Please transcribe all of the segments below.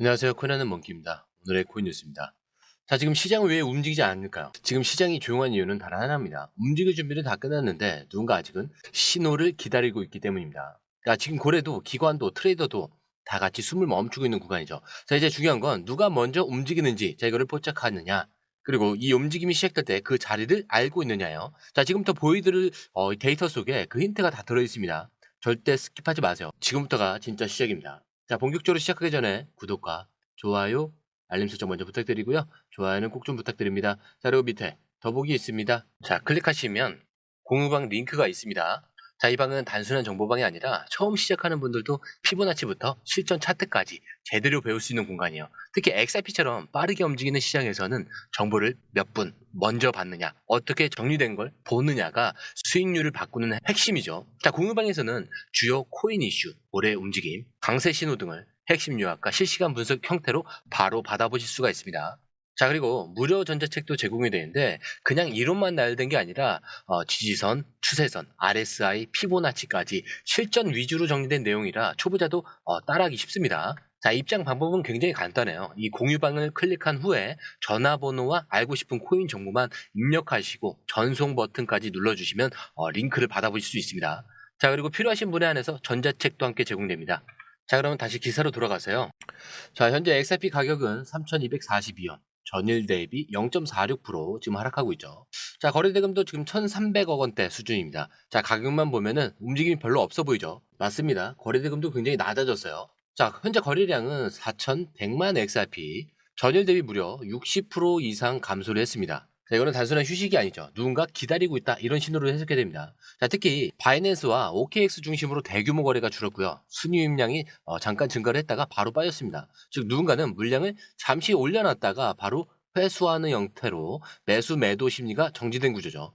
안녕하세요. 코난의 먼키입니다. 오늘의 코인 뉴스입니다. 자, 지금 시장은 왜 움직이지 않을까요? 지금 시장이 조용한 이유는 단 하나입니다. 움직일 준비는 다 끝났는데 누군가 아직은 신호를 기다리고 있기 때문입니다. 자, 지금 고래도 기관도 트레이더도 다 같이 숨을 멈추고 있는 구간이죠. 자, 이제 중요한 건 누가 먼저 움직이는지, 자, 이거를 포착하느냐, 그리고 이 움직임이 시작될 때 그 자리를 알고 있느냐요. 자, 지금부터 보여드릴 데이터 속에 그 힌트가 다 들어있습니다. 절대 스킵하지 마세요. 지금부터가 진짜 시작입니다. 자, 본격적으로 시작하기 전에 구독과 좋아요, 알림 설정 먼저 부탁드리고요. 좋아요는 꼭 좀 부탁드립니다. 자, 그리고 밑에 더보기 있습니다. 자, 클릭하시면 공유방 링크가 있습니다. 자, 이 방은 단순한 정보방이 아니라 처음 시작하는 분들도 피보나치부터 실전 차트까지 제대로 배울 수 있는 공간이에요. 특히 XRP처럼 빠르게 움직이는 시장에서는 정보를 몇 분 먼저 받느냐, 어떻게 정리된 걸 보느냐가 수익률을 바꾸는 핵심이죠. 자, 공유방에서는 주요 코인 이슈, 올해 움직임, 강세 신호 등을 핵심 요약과 실시간 분석 형태로 바로 받아보실 수가 있습니다. 자, 그리고 무료 전자책도 제공이 되는데 그냥 이론만 나열된 게 아니라 지지선, 추세선, RSI, 피보나치까지 실전 위주로 정리된 내용이라 초보자도 따라하기 쉽습니다. 자, 입장 방법은 굉장히 간단해요. 이 공유방을 클릭한 후에 전화번호와 알고 싶은 코인 정보만 입력하시고 전송 버튼까지 눌러주시면 링크를 받아보실 수 있습니다. 자, 그리고 필요하신 분에 한해서 전자책도 함께 제공됩니다. 자, 그러면 다시 기사로 돌아가세요. 자, 현재 XRP 가격은 3,242원. 전일 대비 0.46% 지금 하락하고 있죠. 자, 거래대금도 지금 1,300억 원대 수준입니다. 자, 가격만 보면은 움직임이 별로 없어 보이죠. 맞습니다. 거래대금도 굉장히 낮아졌어요. 자, 현재 거래량은 4,100만 XRP. 전일 대비 무려 60% 이상 감소를 했습니다. 자, 이거는 단순한 휴식이 아니죠. 누군가 기다리고 있다, 이런 신호로 해석해야 됩니다. 자, 특히 바이낸스와 OKX 중심으로 대규모 거래가 줄었고요. 순위 입량이 잠깐 증가를 했다가 바로 빠졌습니다. 즉 누군가는 물량을 잠시 올려놨다가 바로 회수하는 형태로 매수 매도 심리가 정지된 구조죠.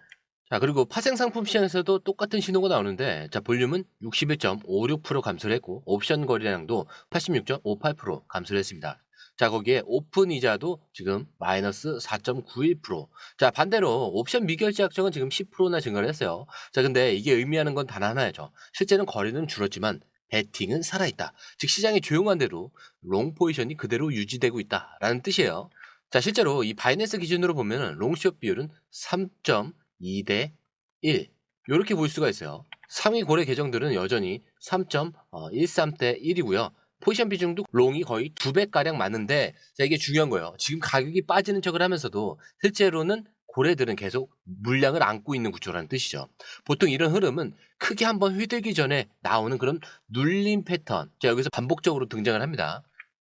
자, 그리고 파생상품 시장에서도 똑같은 신호가 나오는데, 자, 볼륨은 61.56% 감소를 했고 옵션 거래량도 86.58% 감소를 했습니다. 자, 거기에 오픈 이자도 지금 마이너스 4.91%. 자, 반대로 옵션 미결제 약정은 지금 10%나 증가를 했어요. 자, 근데 이게 의미하는 건 단 하나죠. 실제는 거래는 줄었지만 베팅은 살아있다. 즉 시장이 조용한 대로 롱 포지션이 그대로 유지되고 있다라는 뜻이에요. 자, 실제로 이 바이낸스 기준으로 보면 롱숏 비율은 3.2대 1 이렇게 볼 수가 있어요. 상위 고래 계정들은 여전히 3.13대 1이고요. 포지션 비중도 롱이 거의 2배가량 많은데, 자, 이게 중요한 거예요. 지금 가격이 빠지는 척을 하면서도 실제로는 고래들은 계속 물량을 안고 있는 구조라는 뜻이죠. 보통 이런 흐름은 크게 한번 휘들기 전에 나오는 그런 눌림 패턴, 자, 여기서 반복적으로 등장을 합니다.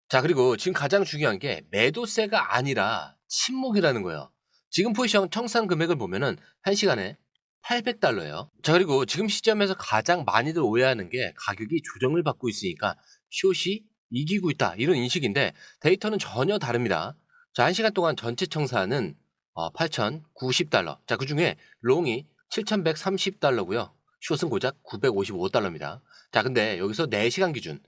자, 그리고 지금 가장 중요한 게 매도세가 아니라 침묵이라는 거예요. 지금 포지션 청산 금액을 보면은 1시간에 800달러예요. 자, 그리고 지금 시점에서 가장 많이들 오해하는 게 가격이 조정을 받고 있으니까 숏이 이기고 있다, 이런 인식인데 데이터는 전혀 다릅니다. 자, 1시간 동안 전체 청산은 8,090달러. 자, 그중에 롱이 7,130달러고요. 숏은 고작 955달러입니다. 자, 근데 여기서 4시간 기준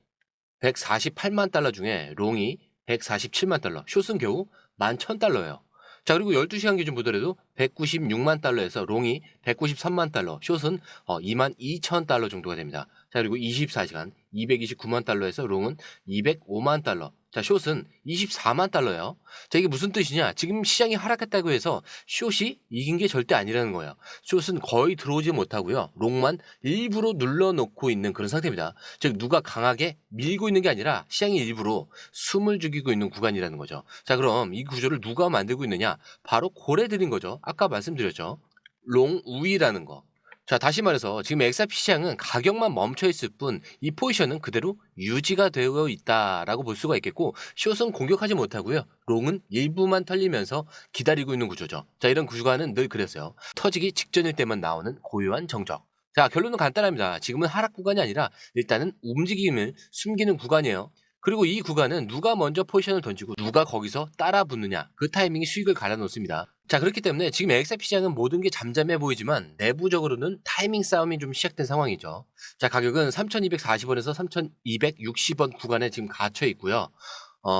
148만 달러 중에 롱이 147만 달러, 숏은 겨우 11,000달러예요. 자, 그리고 12시간 기준 보더라도 196만 달러에서 롱이 193만 달러, 숏은 22,000달러 정도가 됩니다. 자, 그리고 24시간 229만 달러에서 롱은 205만 달러, 자, 숏은 24만 달러예요. 자, 이게 무슨 뜻이냐? 지금 시장이 하락했다고 해서 숏이 이긴 게 절대 아니라는 거예요. 숏은 거의 들어오지 못하고요. 롱만 일부러 눌러놓고 있는 그런 상태입니다. 즉 누가 강하게 밀고 있는 게 아니라 시장이 일부러 숨을 죽이고 있는 구간이라는 거죠. 자, 그럼 이 구조를 누가 만들고 있느냐? 바로 고래들인 거죠. 아까 말씀드렸죠. 롱 우위라는 거. 자, 다시 말해서 지금 XRP 시장은 가격만 멈춰 있을 뿐 이 포지션은 그대로 유지가 되어 있다라고 볼 수가 있겠고, 숏은 공격하지 못하고요. 롱은 일부만 털리면서 기다리고 있는 구조죠. 자, 이런 구간은 늘 그랬어요. 터지기 직전일 때만 나오는 고요한 정적. 자, 결론은 간단합니다. 지금은 하락 구간이 아니라 일단은 움직임을 숨기는 구간이에요. 그리고 이 구간은 누가 먼저 포지션을 던지고 누가 거기서 따라 붙느냐, 그 타이밍이 수익을 갈아놓습니다. 자, 그렇기 때문에 지금 XRP 시장은 모든 게 잠잠해 보이지만 내부적으로는 타이밍 싸움이 좀 시작된 상황이죠. 자, 가격은 3,240원에서 3,260원 구간에 지금 갇혀 있고요.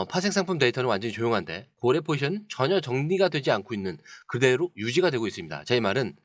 파생 상품 데이터는 완전히 조용한데 고래 포지션은 전혀 정리가 되지 않고 있는 그대로 유지가 되고 있습니다. 제 말은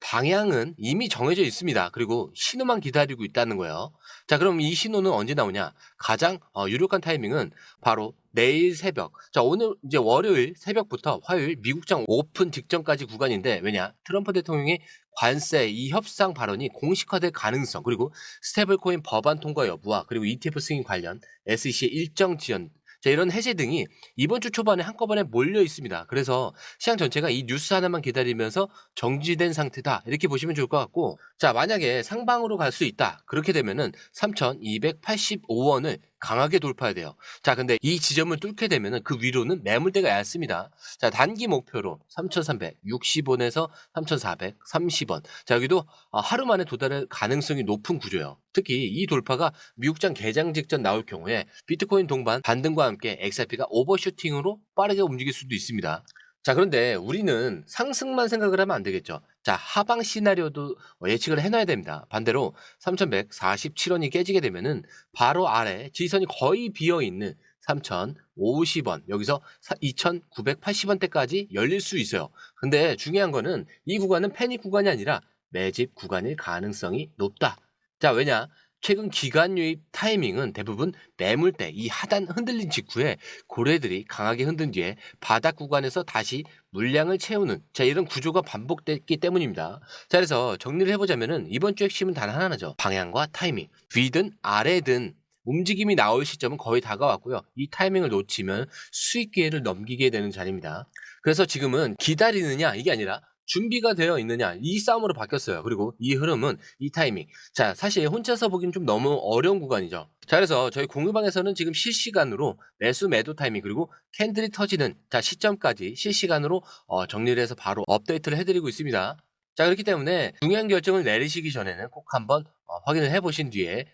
방향은 이미 정해져 있습니다. 그리고 신호만 기다리고 있다는 거예요. 자, 그럼 이 신호는 언제 나오냐? 가장 유력한 타이밍은 바로 내일 새벽. 자, 오늘 이제 월요일 새벽부터 화요일 미국장 오픈 직전까지 구간인데 왜냐? 트럼프 대통령의 관세 이 협상 발언이 공식화될 가능성 그리고 스테이블코인 법안 통과 여부와 그리고 ETF 승인 관련 SEC의 일정 지연 자, 이런 해제 등이 이번 주 초반에 한꺼번에 몰려 있습니다. 그래서 시장 전체가 이 뉴스 하나만 기다리면서 정지된 상태다. 이렇게 보시면 좋을 것 같고 자, 만약에 상방으로 갈 수 있다. 그렇게 되면은 3,285원을 강하게 돌파해야 돼요. 자, 근데 이 지점을 뚫게 되면은 그 위로는 매물대가 얇습니다. 자, 단기 목표로 3,360원에서 3,430원. 자, 여기도 하루 만에 도달할 가능성이 높은 구조예요. 특히 이 돌파가 미국장 개장 직전 나올 경우에 비트코인 동반 반등과 함께 XRP가 오버슈팅으로 빠르게 움직일 수도 있습니다. 자, 그런데 우리는 상승만 생각을 하면 안 되겠죠. 자, 하방 시나리오도 예측을 해놔야 됩니다. 반대로 3,147원이 깨지게 되면은 바로 아래 지지선이 거의 비어있는 3,050원, 여기서 2,980원대까지 열릴 수 있어요. 근데 중요한 거는 이 구간은 패닉 구간이 아니라 매집 구간일 가능성이 높다. 자, 왜냐? 최근 기관 유입 타이밍은 대부분 매물대, 이 하단 흔들린 직후에 고래들이 강하게 흔든 뒤에 바닥 구간에서 다시 물량을 채우는 자, 이런 구조가 반복됐기 때문입니다. 자, 그래서 정리를 해보자면은 이번 주 핵심은 단 하나죠. 방향과 타이밍. 위든 아래든 움직임이 나올 시점은 거의 다가왔고요. 이 타이밍을 놓치면 수익 기회를 넘기게 되는 자리입니다. 그래서 지금은 기다리느냐 이게 아니라 준비가 되어 있느냐 이 싸움으로 바뀌었어요. 그리고 이 흐름은 이 타이밍 자, 사실 혼자서 보기는 좀 너무 어려운 구간이죠. 자, 그래서 저희 공유방에서는 지금 실시간으로 매수 매도 타이밍 그리고 캔들이 터지는 자 시점까지 실시간으로 정리를 해서 바로 업데이트를 해드리고 있습니다. 자, 그렇기 때문에 중요한 결정을 내리시기 전에는 꼭 한번 확인을 해보신 뒤에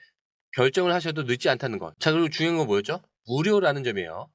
결정을 하셔도 늦지 않다는 것. 자, 그리고 중요한 건 뭐였죠? 무료라는 점이에요.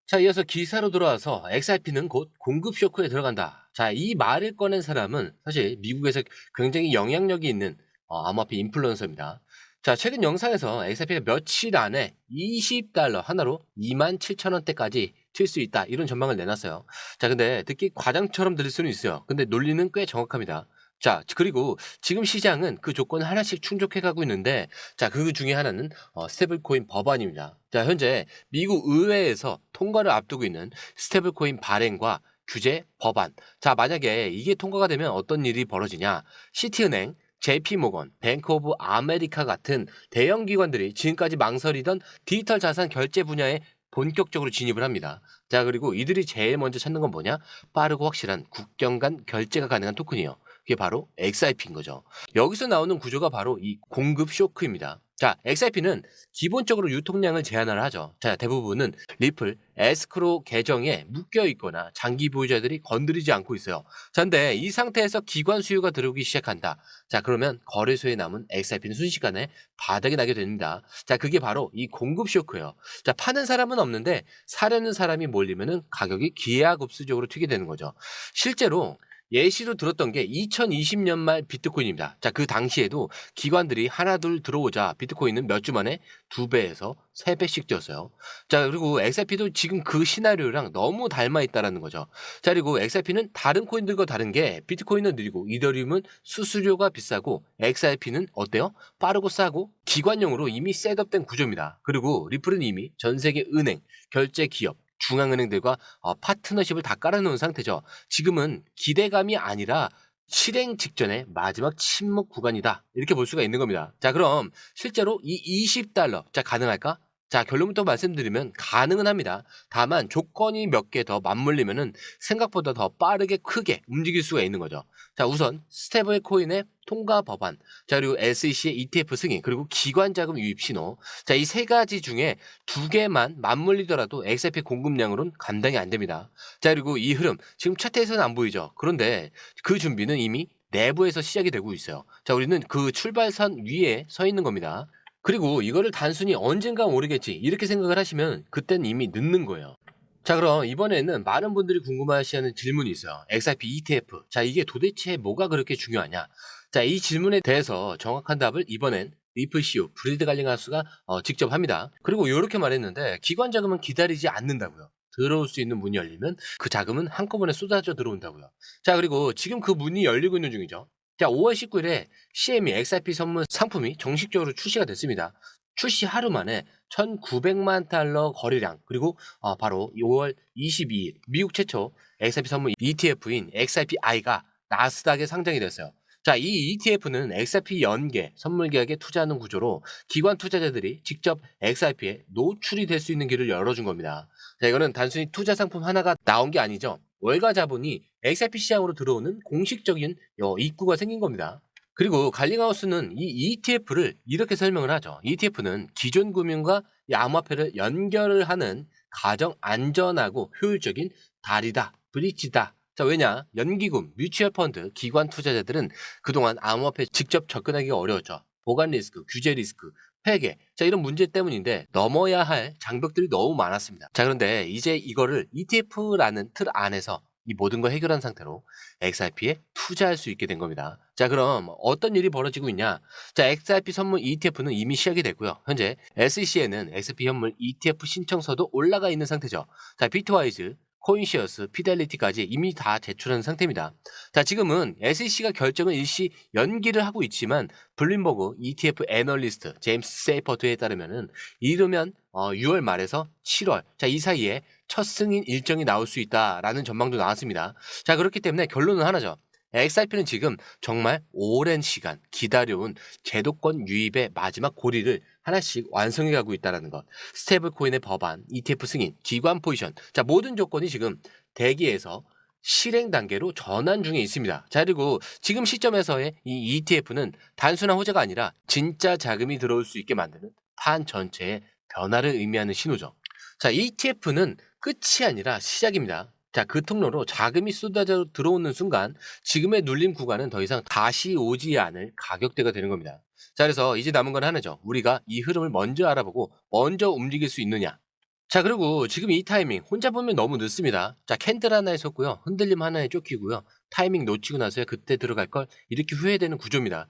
자, 이어서 기사로 돌아와서 XRP는 곧 공급 쇼크에 들어간다. 자, 이 말을 꺼낸 사람은 사실 미국에서 굉장히 영향력이 있는 암호화폐 인플루언서입니다. 자, 최근 영상에서 XRP가 며칠 안에 $20 하나로 27,000원대까지 튈 수 있다. 이런 전망을 내놨어요. 자, 근데 듣기 과장처럼 들릴 수는 있어요. 근데 논리는 꽤 정확합니다. 자, 그리고 지금 시장은 그 조건을 하나씩 충족해 가고 있는데 자, 그 중에 하나는 스테이블코인 법안입니다. 자, 현재 미국 의회에서 통과를 앞두고 있는 스테이블코인 발행과 규제 법안. 자, 만약에 이게 통과가 되면 어떤 일이 벌어지냐? 시티은행, JP모건, 뱅크 오브 아메리카 같은 대형 기관들이 지금까지 망설이던 디지털 자산 결제 분야에 본격적으로 진입을 합니다. 자, 그리고 이들이 제일 먼저 찾는 건 뭐냐? 빠르고 확실한 국경 간 결제가 가능한 토큰이에요. 그게 바로 XRP인 거죠. 여기서 나오는 구조가 바로 이 공급 쇼크입니다. 자, XRP는 기본적으로 유통량을 제한을 하죠. 자, 대부분은 리플, 에스크로 계정에 묶여 있거나 장기 보유자들이 건드리지 않고 있어요. 자, 근데 이 상태에서 기관 수요가 들어오기 시작한다. 자, 그러면 거래소에 남은 XRP는 순식간에 바닥이 나게 됩니다. 자, 그게 바로 이 공급 쇼크예요. 자, 파는 사람은 없는데 사려는 사람이 몰리면은 가격이 기하급수적으로 튀게 되는 거죠. 실제로 예시로 들었던 게 2020년 말 비트코인입니다. 자, 그 당시에도 기관들이 하나둘 들어오자 비트코인은 몇 주 만에 2배에서 3배씩 뛰었어요. 자, 그리고 XRP도 지금 그 시나리오랑 너무 닮아 있다라는 거죠. 자, 그리고 XRP는 다른 코인들과 다른 게 비트코인은 느리고 이더리움은 수수료가 비싸고 XRP는 어때요? 빠르고 싸고 기관용으로 이미 셋업된 구조입니다. 그리고 리플은 이미 전 세계 은행, 결제 기업, 중앙은행들과 파트너십을 다 깔아놓은 상태죠. 지금은 기대감이 아니라 실행 직전의 마지막 침묵 구간이다. 이렇게 볼 수가 있는 겁니다. 자, 그럼 실제로 이 $20 자, 가능할까? 자, 결론부터 말씀드리면 가능은 합니다. 다만 조건이 몇 개 더 맞물리면은 생각보다 더 빠르게 크게 움직일 수가 있는 거죠. 자, 우선 스테이블 코인의 통과 법안, 자, 그리고 SEC의 ETF 승인, 그리고 기관 자금 유입 신호. 자, 이 세 가지 중에 두 개만 맞물리더라도 XRP 공급량으로는 감당이 안 됩니다. 자, 그리고 이 흐름 지금 차트에서는 안 보이죠. 그런데 그 준비는 이미 내부에서 시작이 되고 있어요. 자, 우리는 그 출발선 위에 서 있는 겁니다. 그리고 이거를 단순히 언젠가 오르겠지 이렇게 생각을 하시면 그땐 이미 늦는 거예요. 자, 그럼 이번에는 많은 분들이 궁금해하시는 질문이 있어요. XRP ETF. 자, 이게 도대체 뭐가 그렇게 중요하냐? 자, 이 질문에 대해서 정확한 답을 이번엔 리플 CEO 브래드 갈링하우스가 직접 합니다. 그리고 이렇게 말했는데 기관 자금은 기다리지 않는다고요. 들어올 수 있는 문이 열리면 그 자금은 한꺼번에 쏟아져 들어온다고요. 자, 그리고 지금 그 문이 열리고 있는 중이죠. 자, 5월 19일에 CME XRP 선물 상품이 정식적으로 출시가 됐습니다. 출시 하루 만에 1,900만 달러 거래량, 그리고 바로 5월 22일 미국 최초 XRP 선물 ETF인 XRPI가 나스닥에 상장이 됐어요. 자, 이 ETF는 XRP 연계 선물 계약에 투자하는 구조로 기관 투자자들이 직접 XRP에 노출이 될 수 있는 길을 열어준 겁니다. 자, 이거는 단순히 투자 상품 하나가 나온 게 아니죠. 월가 자본이 XRP 시장으로 들어오는 공식적인 입구가 생긴 겁니다. 그리고 갈링하우스는 이 ETF를 이렇게 설명을 하죠. ETF는 기존 금융과 이 암호화폐를 연결을 하는 가장 안전하고 효율적인 다리다, 브릿지다. 자, 왜냐? 연기금, 뮤추얼 펀드, 기관 투자자들은 그동안 암호화폐에 직접 접근하기가 어려웠죠. 보관 리스크, 규제 리스크, 회계. 자, 이런 문제 때문인데 넘어야 할 장벽들이 너무 많았습니다. 자, 그런데 이제 이거를 ETF라는 틀 안에서 이 모든 걸 해결한 상태로 XRP에 투자할 수 있게 된 겁니다. 자, 그럼 어떤 일이 벌어지고 있냐? 자, XRP 선물 ETF는 이미 시작이 됐고요. 현재 SEC에는 XRP 현물 ETF 신청서도 올라가 있는 상태죠. 자, 비트와이즈, 코인시어스, 피델리티까지 이미 다 제출한 상태입니다. 자, 지금은 SEC가 결정을 일시 연기를 하고 있지만 블룸버그 ETF 애널리스트 제임스 세이퍼트에 따르면은 이르면 6월 말에서 7월, 자, 이 사이에 첫 승인 일정이 나올 수 있다라는 전망도 나왔습니다. 자, 그렇기 때문에 결론은 하나죠. XRP는 지금 정말 오랜 시간 기다려온 제도권 유입의 마지막 고리를 하나씩 완성해 가고 있다는 것. 스테이블 코인의 법안, ETF 승인, 기관 포지션. 자, 모든 조건이 지금 대기에서 실행 단계로 전환 중에 있습니다. 자, 그리고 지금 시점에서의 이 ETF는 단순한 호재가 아니라 진짜 자금이 들어올 수 있게 만드는 판 전체의 변화를 의미하는 신호죠. 자, ETF는 끝이 아니라 시작입니다. 자, 그 통로로 자금이 쏟아져 들어오는 순간 지금의 눌림 구간은 더 이상 다시 오지 않을 가격대가 되는 겁니다. 자, 그래서 이제 남은 건 하나죠. 우리가 이 흐름을 먼저 알아보고 먼저 움직일 수 있느냐. 자, 그리고 지금 이 타이밍 혼자 보면 너무 늦습니다. 자, 캔들 하나에 섰고요. 흔들림 하나에 쫓기고요. 타이밍 놓치고 나서야 그때 들어갈 걸 이렇게 후회되는 구조입니다.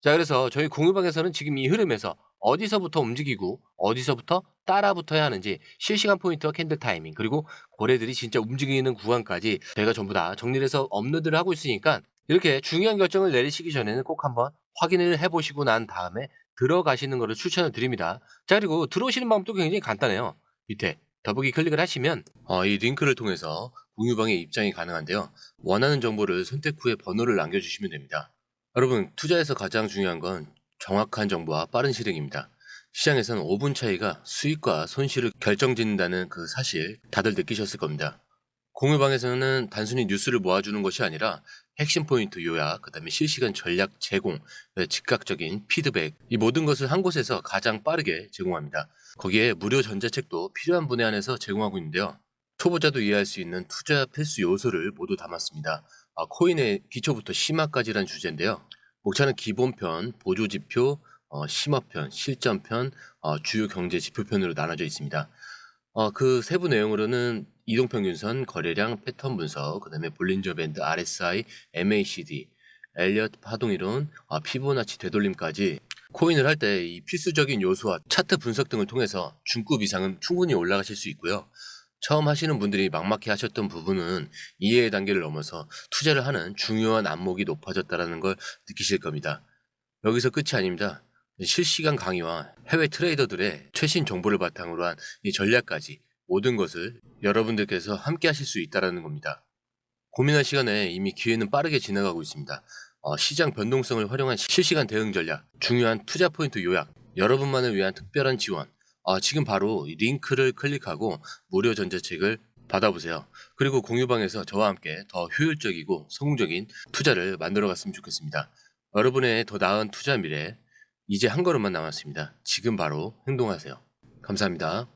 자, 그래서 저희 공유방에서는 지금 이 흐름에서 어디서부터 움직이고 어디서부터 따라 붙어야 하는지 실시간 포인트와 캔들 타이밍, 그리고 고래들이 진짜 움직이는 구간까지 저희가 전부 다 정리를 해서 업로드를 하고 있으니까 이렇게 중요한 결정을 내리시기 전에는 꼭 한번 확인을 해보시고 난 다음에 들어가시는 것을 추천을 드립니다. 자, 그리고 들어오시는 방법도 굉장히 간단해요. 밑에 더보기 클릭을 하시면 이 링크를 통해서 공유방에 입장이 가능한데요. 원하는 정보를 선택 후에 번호를 남겨주시면 됩니다. 여러분, 투자에서 가장 중요한 건 정확한 정보와 빠른 실행입니다. 시장에서는 5분 차이가 수익과 손실을 결정짓는다는 그 사실 다들 느끼셨을 겁니다. 공유방에서는 단순히 뉴스를 모아주는 것이 아니라 핵심 포인트 요약, 그 다음에 실시간 전략 제공, 즉각적인 피드백, 이 모든 것을 한 곳에서 가장 빠르게 제공합니다. 거기에 무료 전자책도 필요한 분에 한해서 제공하고 있는데요. 초보자도 이해할 수 있는 투자 필수 요소를 모두 담았습니다. 코인의 기초부터 심화까지란 주제인데요. 목차는 기본편, 보조지표, 심화편, 실전편, 주요 경제 지표편으로 나눠져 있습니다. 그 세부 내용으로는 이동평균선, 거래량, 패턴 분석, 그 다음에 볼린저 밴드, RSI, MACD, 엘리엇 파동이론, 피보나치 되돌림까지 코인을 할 때 이 필수적인 요소와 차트 분석 등을 통해서 중급 이상은 충분히 올라가실 수 있고요. 처음 하시는 분들이 막막해 하셨던 부분은 이해의 단계를 넘어서 투자를 하는 중요한 안목이 높아졌다는 걸 느끼실 겁니다. 여기서 끝이 아닙니다. 실시간 강의와 해외 트레이더들의 최신 정보를 바탕으로 한 이 전략까지 모든 것을 여러분들께서 함께 하실 수 있다는 겁니다. 고민할 시간에 이미 기회는 빠르게 지나가고 있습니다. 시장 변동성을 활용한 실시간 대응 전략, 중요한 투자 포인트 요약, 여러분만을 위한 특별한 지원. 지금 바로 이 링크를 클릭하고 무료 전자책을 받아보세요. 그리고 공유방에서 저와 함께 더 효율적이고 성공적인 투자를 만들어 갔으면 좋겠습니다. 여러분의 더 나은 투자 미래, 이제 한 걸음만 남았습니다. 지금 바로 행동하세요. 감사합니다.